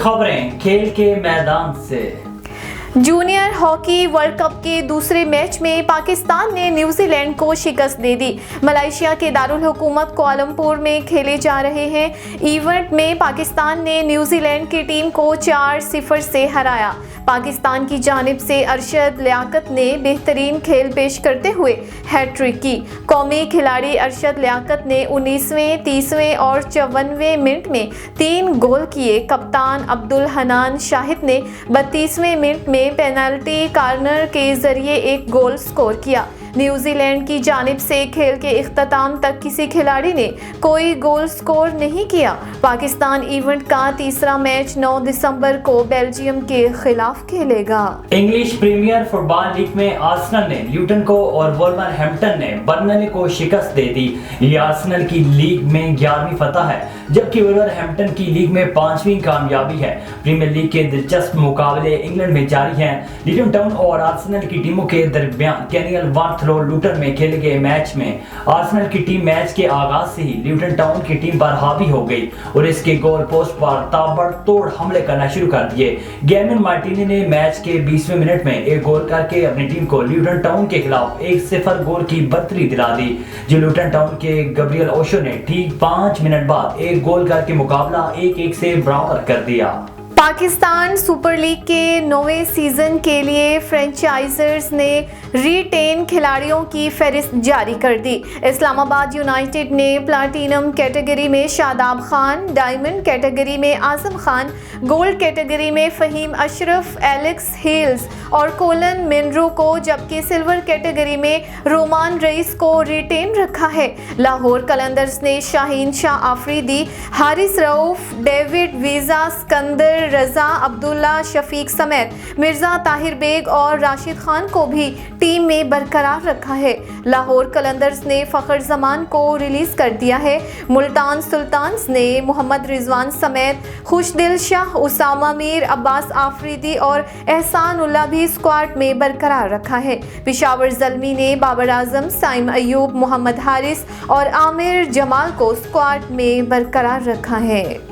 खबरें खेल के मैदान से। जूनियर हॉकी वर्ल्ड कप के दूसरे मैच में पाकिस्तान ने न्यूजीलैंड को शिकस्त दे दी। मलेशिया के दारुल हुकूमत कुआलालंपुर में खेले जा रहे हैं इवेंट में पाकिस्तान ने न्यूजीलैंड की टीम को 4-0 से हराया। पाकिस्तान की जानिब से अरशद लियाकत ने बेहतरीन खेल पेश करते हुए हैट्रिक की। कौमी खिलाड़ी अरशद लियाकत ने 19वें, 30वें और 54वें मिनट में 3 गोल किए। कप्तान अब्दुल हनान शाहिद ने 32वें मिनट में पेनल्टी कॉर्नर के जरिए एक गोल स्कोर किया। न्यूजीलैंड की जानिब से खेल के इख्तिताम तक किसी खिलाड़ी ने कोई गोल स्कोर नहीं किया। पाकिस्तान इवेंट का तीसरा मैच 9 दिसंबर को बेल्जियम के खिलाफ खेलेगा। इंग्लिश प्रीमियर फुटबॉल लीग में आर्सेनल ने ल्यूटन को और वुल्वरहैम्पटन ने बर्नले को शिकस्त दे दी। ये आर्सेनल की लीग में 11वीं फतह है, जबकि वुल्वरहैम्पटन की लीग में 5वीं कामयाबी है। प्रीमियर लीग के दिलचस्प मुकाबले इंग्लैंड में जारी हैं। ल्यूटन टाउन और आर्सेनल की टीमों के दरमियान कैनियल लूटन में खेले गए मैच में आर्सेनल की टीम मैच के आगाज से ही ल्यूटन टाउन की टीम पर हावी हो गई और इसके गोल पोस्ट पर ताबड़तोड़ हमले करना शुरू कर दिए। गैमिन मार्टिनी ने मैच के 20वें मिनट में एक गोल करके अपनी टीम को ल्यूटन टाउन के खिलाफ 1-0 गोल की बढ़तरी दिला दी, जो ल्यूटन टाउन के गब्रियल ओशो ने ठीक 5 मिनट बाद एक गोल करके मुकाबला 1-1 से बराबर कर दिया। पाकिस्तान सुपर लीग के 9वें सीजन के लिए फ्रेंचाइजर्स ने रिटेन खिलाड़ियों की फहरिस्त जारी कर दी। इस्लामाबाद यूनाइटेड ने प्लाटिनम कैटेगरी में शादाब खान, डायमंड कैटेगरी में आजम खान, गोल्ड कैटेगरी में फ़हीम अशरफ, एलेक्स हेल्स और कोलन मिनरो को, जबकि सिल्वर कैटेगरी में रोमान रईस को रिटेन रखा है। लाहौर कलंदर्स ने शाहीन शाह आफरीदी, हारिस रऊफ, डेविड वीज़ा, सिकंदर रजा, अब्दुल्ला शफीक समेत मिर्जा ताहिर बेग और राशिद खान को भी टीम में बरकरार रखा है। लाहौर कलंदर्स ने फ़खर जमान को रिलीज कर दिया है। मुल्तान सुल्तान्स ने मोहम्मद रिजवान समेत खुशदिल शाह, उसामा मीर, अब्बास आफरीदी और एहसान उल्लाह भी स्क्वाड में बरकरार रखा है। पेशावर ज़ल्मी ने बाबर आजम, साइम अयूब, मोहम्मद हारिस और आमिर जमाल को स्क्वाड में बरकरार रखा है।